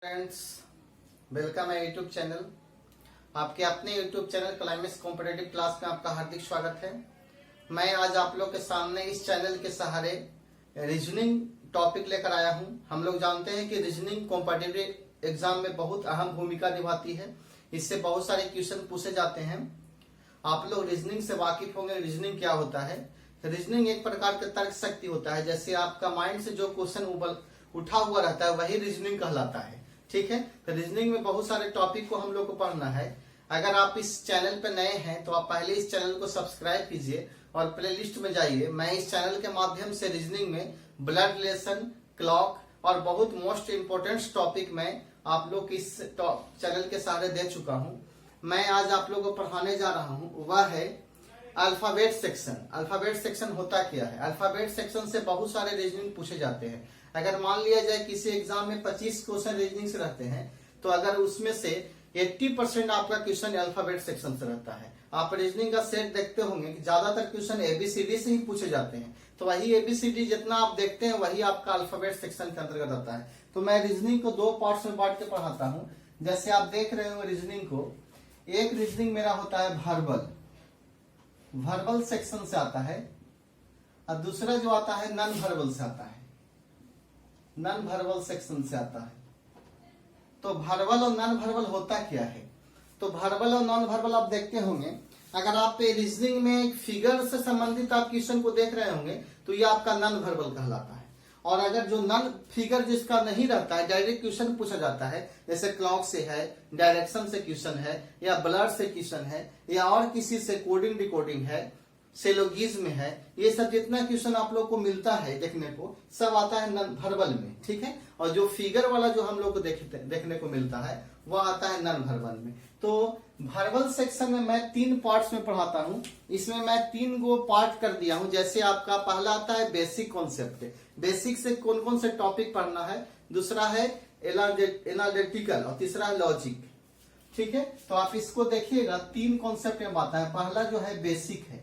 Friends, welcome है YouTube channel. आपके अपने YouTube channel climax competitive class में आपका हार्दिक स्वागत है। मैं आज आप लोग के सामने इस चैनल के सहारे रीजनिंग टॉपिक लेकर आया हूं। हम लोग जानते हैं कि रीजनिंग कॉम्पिटिटिव एग्जाम में बहुत अहम भूमिका निभाती है। इससे बहुत सारे क्वेश्चन पूछे जाते हैं। आप लोग रीजनिंग से वाकिफ होंगे। रीजनिंग क्या होता है? रीजनिंग एक प्रकार का तर्क शक्ति होता है। जैसे आपका माइंड से जो क्वेश्चन उठा हुआ रहता है वही रीजनिंग कहलाता है। ठीक है, तो रीजनिंग में बहुत सारे टॉपिक को हम लोग को पढ़ना है। अगर आप इस चैनल पे नए हैं तो आप पहले इस चैनल को सब्सक्राइब कीजिए और प्लेलिस्ट में जाइए। मैं इस चैनल के माध्यम से रीजनिंग में ब्लड रिलेशन, क्लॉक और बहुत मोस्ट इम्पोर्टेंट टॉपिक में आप लोग इस चैनल के सहारे दे चुका हूं। मैं आज आप लोगों को पढ़ाने जा रहा हूं, वह है अल्फाबेट सेक्शन। अल्फाबेट सेक्शन होता क्या है? अल्फाबेट सेक्शन से बहुत सारे रीजनिंग पूछे जाते हैं। अगर मान लिया जाए किसी एग्जाम में 25 क्वेश्चन रीजनिंग से रहते हैं तो अगर उसमें से 80% आपका क्वेश्चन अल्फाबेट सेक्शन से रहता है। आप रीजनिंग का सेट देखते होंगे कि ज्यादातर क्वेश्चन एबीसीडी से ही पूछे जाते हैं। तो वही एबीसीडी जितना आप देखते हैं वही आपका अल्फाबेट सेक्शन के अंतर्गत आता है। तो मैं रीजनिंग को दो पार्ट्स में बांट के पढ़ाता हूँ। जैसे आप देख रहे हो रीजनिंग को, एक रीजनिंग मेरा होता है वर्बल सेक्शन से आता है और दूसरा जो आता है नॉन वर्बल से आता है। नॉन वर्बल सेक्शन से आता है। तो वर्बल और नॉन वर्बल होता क्या है? तो वर्बल और नॉन वर्बल आप देखते होंगे। अगर आप रीजनिंग में फिगर से संबंधित आप क्वेश्चन को देख रहे होंगे तो ये आपका नॉन वर्बल कहलाता है। और अगर जो नॉन फिगर जिसका नहीं रहता है, डायरेक्ट क्वेश्चन पूछा जाता है, जैसे क्लॉक से है, डायरेक्शन से क्वेश्चन है, या ब्लड से क्वेश्चन है, या और किसी से कोडिंग डिकोडिंग है, सेलोगिज्म है, ये सब जितना क्वेश्चन आप लोग को मिलता है देखने को, सब आता है नॉन वर्बल में। ठीक है, और जो फिगर वाला जो हम लोग को देखने को मिलता है वह आता है नॉन वर्बल में। तो वर्बल सेक्शन में मैं 3 पार्ट्स में पढ़ाता हूं। इसमें मैं 3 गो पार्ट कर दिया हूं। जैसे आपका पहला आता है बेसिक कॉन्सेप्ट। बेसिक से कौन कौन से टॉपिक पढ़ना है, दूसरा है एनालिटिकल और तीसरा है लॉजिक। ठीक है, तो आप इसको देखिएगा, 3 कॉन्सेप्ट में आता है। पहला जो है बेसिक है,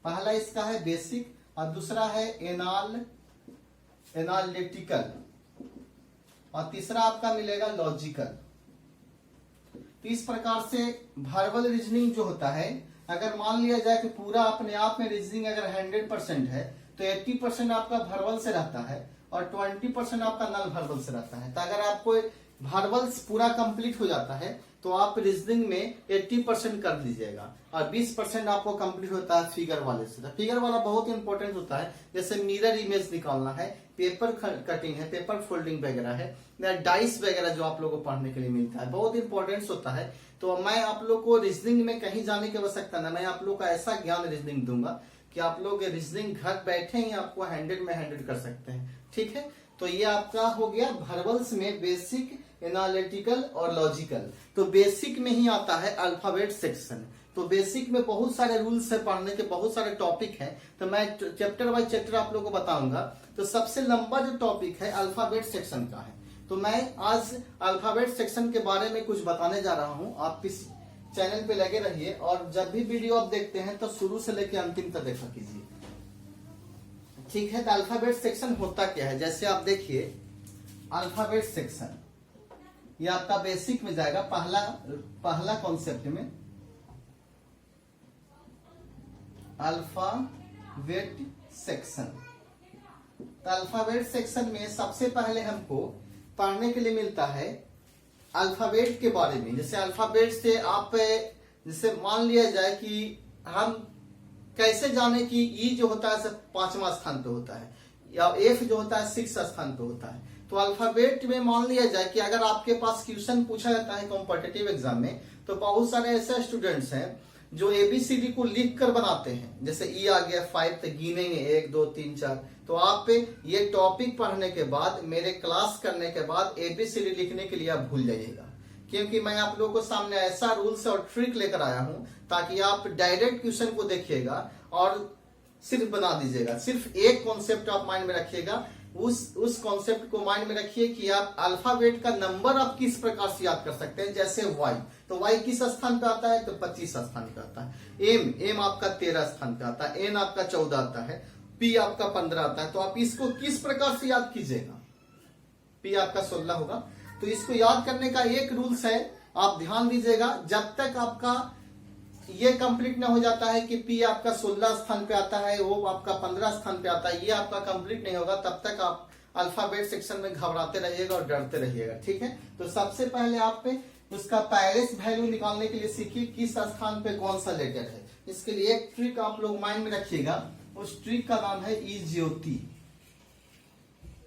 पहला इसका है बेसिक और दूसरा है एनालिटिकल और तीसरा आपका मिलेगा लॉजिकल। तो इस प्रकार से वर्बल रीजनिंग जो होता है, अगर मान लिया जाए कि पूरा अपने आप में रीजनिंग अगर 100% है तो 80% आपका वर्बल से रहता है और 20% आपका नॉन वर्बल से रहता है। तो अगर आपको वर्बल पूरा कंप्लीट हो जाता है तो आप रीजनिंग में 80% कर दीजिएगा और 20% आपको कंप्लीट होता है फिगर वाले से। फिगर वाला बहुत इंपॉर्टेंट होता है। जैसे मिरर इमेज निकालना है, पेपर कटिंग है, पेपर फोल्डिंग वगैरह है, डाइस वगैरह जो आप लोगों को पढ़ने के लिए मिलता है, बहुत इंपॉर्टेंट होता है। तो मैं आप लोग को रीजनिंग में कहीं जाने की आवश्यकता नहीं, मैं आप लोग का ऐसा ज्ञान रीजनिंग दूंगा कि आप लोग रीजनिंग घर बैठे ही आपको 100 में 100 कर सकते हैं। ठीक है, तो ये आपका हो गया वर्बल्स में बेसिक, एनालिटिकल और लॉजिकल। तो बेसिक में ही आता है अल्फाबेट सेक्शन। तो बेसिक में बहुत सारे रूल्स है, पढ़ने के बहुत सारे टॉपिक हैं। तो मैं चैप्टर बाय चैप्टर आप लोगों को बताऊंगा। तो सबसे लंबा जो टॉपिक है अल्फाबेट सेक्शन का है। तो मैं आज अल्फाबेट सेक्शन के बारे में कुछ बताने जा रहा हूं। आप इस चैनल पे लगे रहिए और जब भी वीडियो आप देखते हैं तो शुरू से लेकर अंतिम तक देखा कीजिए। ठीक है, तो अल्फाबेट सेक्शन होता क्या है? जैसे आप देखिए, अल्फाबेट सेक्शन ये आपका बेसिक में जाएगा। पहला कॉन्सेप्ट में अल्फाबेट सेक्शन। तो अल्फाबेट सेक्शन में सबसे पहले हमको पढ़ने के लिए मिलता है अल्फाबेट के बारे में। जैसे अल्फाबेट से आप, जैसे मान लिया जाए कि हम कैसे जाने कि ई जो होता है 5वां स्थान पे होता है या एफ जो होता है 6 स्थान पे होता है। तो अल्फाबेट में मान लिया जाए कि अगर आपके पास क्वेश्चन पूछा जाता है कॉम्पिटिटिव एग्जाम में, तो बहुत सारे ऐसे स्टूडेंट्स हैं जो एबीसीडी को लिख कर बनाते हैं। जैसे ई आ गया 5 तो गिनेंगे 1 2 3 4। तो आप ये टॉपिक पढ़ने के बाद, मेरे क्लास करने के बाद एबीसीडी लिखने के लिए आप भूल जाइएगा, क्योंकि मैं आप लोगों को सामने ऐसा रूल्स और ट्रिक लेकर आया हूं ताकि आप डायरेक्ट क्वेश्चन को देखिएगा और सिर्फ बना दीजिएगा। सिर्फ एक कॉन्सेप्ट आप माइंड में रखिएगा। उस कॉन्सेप्ट को माइंड में रखिए कि आप अल्फाबेट का नंबर आप किस प्रकार से याद कर सकते हैं। जैसे वाई, तो वाई किस स्थान पे आता है? तो 25 स्थान पे आता है। एम आपका 13 स्थान पे आता है। एन आपका 14 आता है। पी आपका 15 आता है। तो आप इसको किस प्रकार से याद कीजिएगा? पी आपका 16 होगा। तो इसको याद करने का एक रूल्स है, आप ध्यान दीजिएगा, जब तक आपका ये कंप्लीट ना हो जाता है कि पी आपका 16 स्थान पे आता है, वो आपका 15 स्थान पे आता है, ये आपका कंप्लीट नहीं होगा, तब तक आप अल्फाबेट सेक्शन में घबराते रहिएगा और डरते रहिएगा। ठीक है, तो सबसे पहले आप पे उसका पेरिस वैल्यू निकालने के लिए सीखिए किस स्थान पे कौन सा लेटर है। इसके लिए एक ट्रिक आप लोग माइंड में रखिएगा, उस ट्रिक का नाम है ई ज्योति।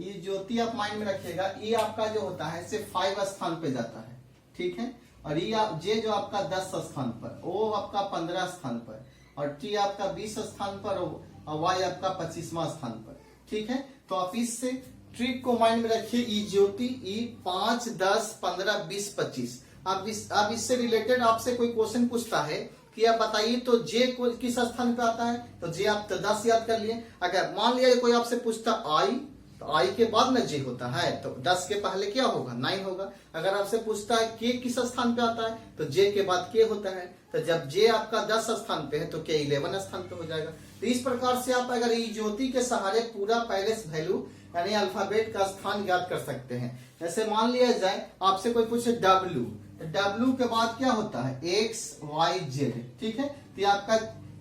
ई ज्योति आप माइंड में रखिएगा। ई आपका जो होता है सिर्फ 5 स्थान पे जाता है, ठीक है, और जे जो आपका 10 स्थान पर, ओ आपका 15 स्थान पर, और टी आपका 20 स्थान पर, और वाई आपका 25वां स्थान पर। ठीक है, तो आप इससे ट्रिक को माइंड में रखिए, ई ज्योति, ई 5, 10, 15, 20, 25। अब इससे रिलेटेड आपसे कोई क्वेश्चन पूछता है कि आप बताइए तो जे किस स्थान पे आता है, तो जे आप 10 याद कर लिए। अगर मान लिया कोई आपसे पूछता आई, तो आई के बाद में जे होता है, तो 10 के पहले क्या होगा, 9 होगा। अगर आपसे पूछता है के किस स्थान पे आता है, तो जे के बाद के होता है, तो जब जे आपका 10 स्थान पे है तो के 11 स्थान पे हो जाएगा। तो इस प्रकार से आप अगर ई ज्योति के सहारे पूरा पैलेस वैल्यू यानी अल्फाबेट का स्थान ज्ञात कर सकते हैं। जैसे मान लिया जाए आपसे कोई पूछे डब्ल्यू, तो डब्ल्यू के बाद क्या होता है, एक्स वाई जेड। ठीक है, तो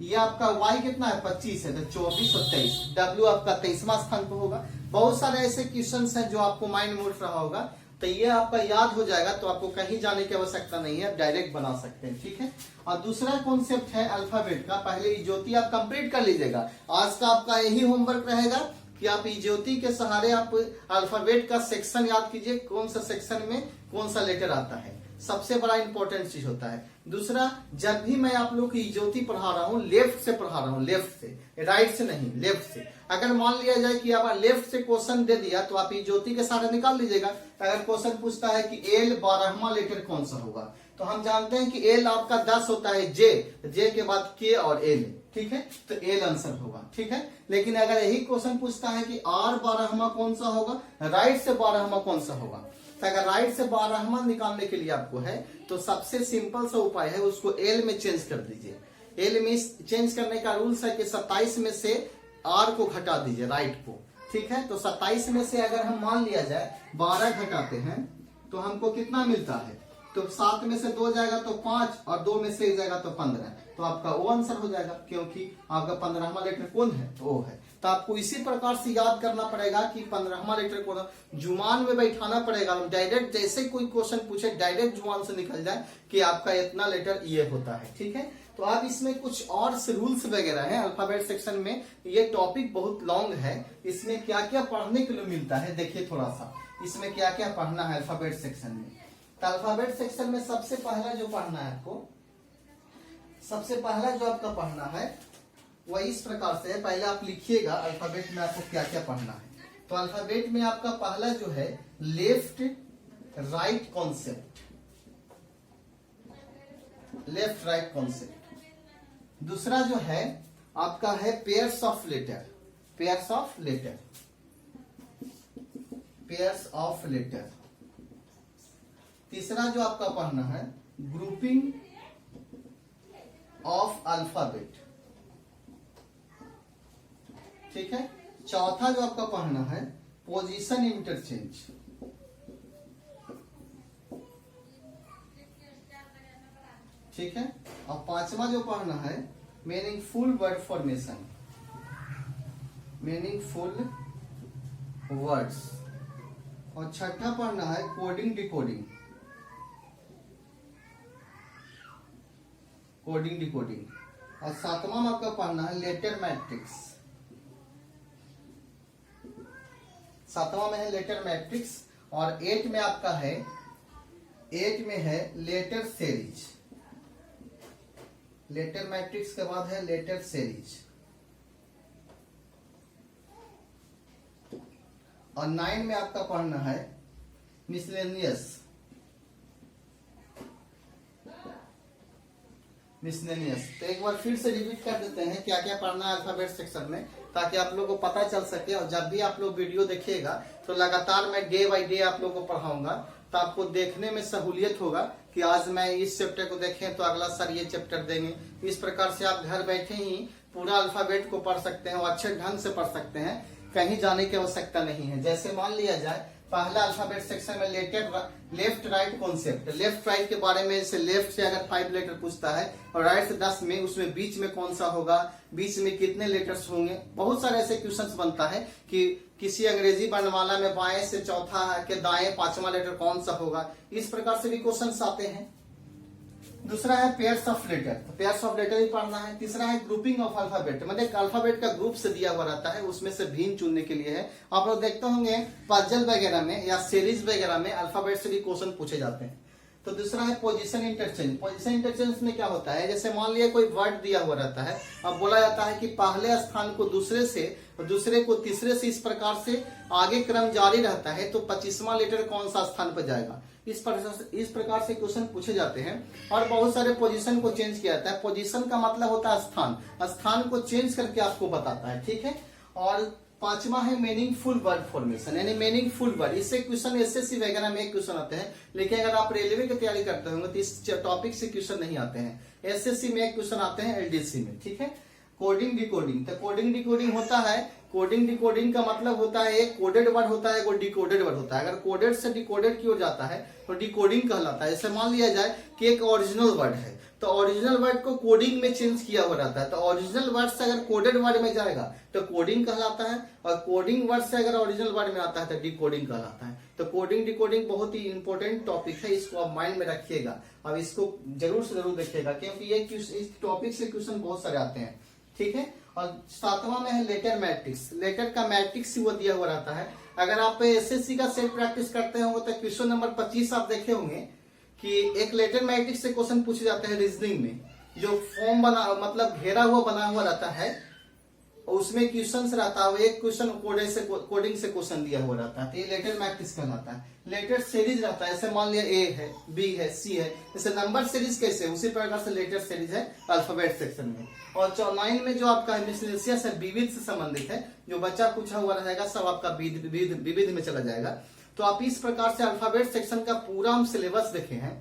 ये आपका y कितना है, 25 है, तो 24 और 23, W आपका 23वां स्थान पर होगा। बहुत सारे ऐसे क्वेश्चंस हैं जो आपको माइंड में उठ रहा होगा, तो ये आपका याद हो जाएगा, तो आपको कहीं जाने की आवश्यकता नहीं है, डायरेक्ट बना सकते हैं। ठीक है, और दूसरा कॉन्सेप्ट है अल्फाबेट का, पहले ई ज्योति आप कंप्लीट कर लीजिएगा। आज का आपका यही होमवर्क रहेगा कि आप ई ज्योति के सहारे आप अल्फाबेट का सेक्शन याद कीजिए, कौन सा सेक्शन में कौन सा लेटर आता है, सबसे बड़ा इंपॉर्टेंट चीज होता है। दूसरा, जब भी मैं आप लोग की ज्योति पढ़ा रहा हूँ, लेफ्ट से पढ़ा रहा हूँ, लेफ्ट से, राइट से नहीं, लेफ्ट से। अगर मान लिया जाए कि आप लेफ्ट से क्वेश्चन दे दिया, तो आप ज्योति के सारे निकाल लीजिएगा। अगर क्वेश्चन पूछता है कि एल 12वां लेटर कौन सा होगा, तो हम जानते हैं कि एल आपका 10 होता है, जे के बाद के और एल, ठीक है, तो एल आंसर होगा। ठीक है, लेकिन अगर यही क्वेश्चन पूछता है कि आर 12वां कौन सा होगा, राइट से 12वां कौन सा होगा, तो अगर राइट से 12वां निकालने के लिए आपको है, तो सबसे सिंपल सा उपाय है, उसको एल में चेंज कर दीजिए। एल में चेंज करने का रूल्स है कि 27 में से आर को घटा दीजिए, राइट को। ठीक है, तो 27 में से अगर हम मान लिया जाए 12 घटाते हैं, तो हमको कितना मिलता है, तो 7 में से 2 जाएगा तो 5, और 2 में से 1 जाएगा तो 15, तो आपका ओ आंसर हो जाएगा, क्योंकि आपका 15वां लेटर कौन है, तो ओ है। तो आपको इसी प्रकार से याद करना पड़ेगा कि 15वां लेटर कौन है, जुबान में बैठाना पड़ेगा। डायरेक्ट जैसे कोई क्वेश्चन पूछे, डायरेक्ट जुबान से निकल जाए कि आपका इतना लेटर ये होता है। ठीक है, तो आप इसमें कुछ और रूल्स वगैरह हैं अल्फाबेट सेक्शन में, ये टॉपिक बहुत लॉन्ग है, इसमें क्या क्या पढ़ने के लिए मिलता है, देखिए थोड़ा सा इसमें क्या क्या पढ़ना है अल्फाबेट सेक्शन में। तो अल्फाबेट सेक्शन में सबसे पहला जो पढ़ना है आपको, सबसे पहला जो आपका पढ़ना है वह इस प्रकार से है। पहले आप लिखिएगा अल्फाबेट में आपको क्या क्या पढ़ना है। तो अल्फाबेट में आपका पहला जो है left right concept, left right concept. दूसरा जो है आपका है pairs of letter, pairs of letter, pairs of letter. तीसरा जो आपका पढ़ना है ग्रुपिंग ऑफ अल्फाबेट, ठीक है। चौथा जो आपका पढ़ना है पोजीशन इंटरचेंज, ठीक है। और पांचवा जो पढ़ना है meaningful word formation, meaningful words. और छठा पढ़ना है कोडिंग डिकोडिंग, कोडिंग डिकोडिंग। और सातवां में आपका पढ़ना है लेटर मैट्रिक्स, सातवां में है लेटर मैट्रिक्स। और 8 में आपका है, 8 में है लेटर सीरीज, लेटर मैट्रिक्स के बाद है लेटर सीरीज। और 9 में आपका पढ़ना है मिसलेनियस, मिसलेनियस। तो एक बार फिर से रिपीट कर देते हैं क्या क्या पढ़ना है अल्फाबेट सेक्शन में, ताकि आप लोगों को पता चल सके। और जब भी आप लोग वीडियो देखिएगा तो लगातार मैं डे बाय डे आप लोगों को पढ़ाऊंगा, तो आपको देखने में सहूलियत होगा कि आज मैं इस चैप्टर को देखें तो अगला सर ये चैप्टर देंगे। इस प्रकार से आप घर बैठे ही पूरा अल्फाबेट को पढ़ सकते हैं और अच्छे ढंग से पढ़ सकते हैं, कहीं जाने की आवश्यकता नहीं है। जैसे मान लिया जाए पहला अल्फाबेट सेक्शन में left right concept, left right के बारे में, जैसे लेफ्ट से अगर 5 लेटर पूछता है और राइट से 10 में, उसमें बीच में कौन सा होगा, बीच में कितने लेटर्स होंगे, बहुत सारे ऐसे क्वेश्चंस बनता है कि किसी अंग्रेजी वर्णमाला में बाएं से चौथा के दाएं 5वां लेटर कौन सा होगा, इस प्रकार से भी क्वेश्चंस आते हैं। दूसरा है पेयर्स ऑफ लेटर, तो पेयर्स ऑफ लेटर ही पढ़ना है। तीसरा है ग्रुपिंग ऑफ अल्फाबेट, मतलब अल्फाबेट का ग्रुप से दिया हुआ रहता है, उसमें से भिन्न चुनने के लिए है। आप लोग देखते होंगे पजल वगैरह में या सीरीज वगैरह में अल्फाबेट से भी क्वेश्चन पूछे जाते हैं। तो दूसरा है पोजीशन इंटरचेंज। पोजीशन इंटरचेंज में क्या होता है, जैसे मान लिया कोई वर्ड दिया हुआ रहता है, अब बोला जाता है कि पहले स्थान को दूसरे से, दूसरे को तीसरे से, इस प्रकार से आगे क्रम जारी रहता है, तो 25वां लेटर कौन सा स्थान पर जाएगा, इस प्रकार से क्वेश्चन पूछे जाते हैं। और बहुत सारे पोजीशन को चेंज किया जाता है। पोजीशन का मतलब होता है स्थान, स्थान को चेंज करके आपको बताता है, ठीक है। और 5वां है मीनिंगफुल वर्ड फॉर्मेशन, यानी मीनिंगफुल वर्ड, इससे क्वेश्चन एसएससी वगैरह में क्वेश्चन आते हैं, लेकिन अगर आप रेलवे की तैयारी करते होंगे तो इस टॉपिक से क्वेश्चन नहीं आते हैं। एसएससी में एक क्वेश्चन आते हैं, एलडीसी में, ठीक है। कोडिंग डिकोडिंग, तो कोडिंग डिकोडिंग होता है, कोडिंग डिकोडिंग का मतलब होता है एक कोडेड वर्ड होता है, एक डिकोडेड वर्ड होता है। अगर कोडेड से डिकोडेड की ओर जाता है तो डिकोडिंग कहलाता है। जैसे मान लिया जाए कि एक ओरिजिनल वर्ड है, तो ओरिजिनल वर्ड को कोडिंग में चेंज किया हुआ रहता है, तो ओरिजिनल वर्ड से अगर कोडेड वर्ड में जाएगा तो कोडिंग कहलाता है, और कोडिंग वर्ड से अगर ओरिजिनल वर्ड में आता है तो डिकोडिंग कहलाता है। तो कोडिंग डिकोडिंग बहुत ही इंपॉर्टेंट टॉपिक है, इसको आप माइंड में रखिएगा, अब इसको जरूर से जरूर देखिएगा, क्योंकि ये इस टॉपिक से क्वेश्चन बहुत सारे आते हैं, ठीक है। और 7वां में है लेटर मैट्रिक्स। लेटर का मैट्रिक्स वो दिया हुआ रहता है। अगर आप एसएससी का सेट प्रैक्टिस करते होंगे तो क्वेश्चन नंबर 25 आप देखे होंगे कि एक लेटर मैट्रिक्स से क्वेश्चन पूछे जाते हैं रीजनिंग में, जो फॉर्म बना, मतलब घेरा हुआ बना हुआ रहता है, उसमें क्वेश्चंस रहता है, एक क्वेश्चन कोडिंग से क्वेश्चन दिया हुआ रहता है, तो ये लेटर मैट्रिक्स कहलाता है। लेटर सीरीज रहता है, ऐसे मान लिया ए है, बी है, सी है, जैसे नंबर सीरीज कैसे, उसी प्रकार से लेटर सीरीज है अल्फाबेट सेक्शन में। और 9 में जो आपका मिसलेनियस है, विविध से संबंधित है, जो बच्चा पूछा हुआ रहेगा सब आपका विविध में चला जाएगा। तो आप इस प्रकार से अल्फाबेट सेक्शन का पूरा हम सिलेबस देखे हैं।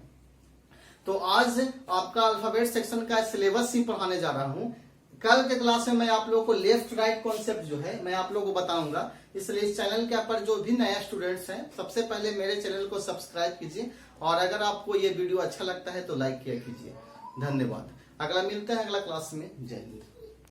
तो आज आपका अल्फाबेट सेक्शन का सिलेबस ही पढ़ाने जा रहा हूँ। कल के क्लास में मैं आप लोगों को लेफ्ट राइट कॉन्सेप्ट जो है मैं आप लोगों को बताऊंगा, इसलिए इस चैनल के ऊपर जो भी नया स्टूडेंट्स हैं सबसे पहले मेरे चैनल को सब्सक्राइब कीजिए, और अगर आपको ये वीडियो अच्छा लगता है तो लाइक किया कीजिए। धन्यवाद। अगला मिलते हैं अगला क्लास में। जय हिंद।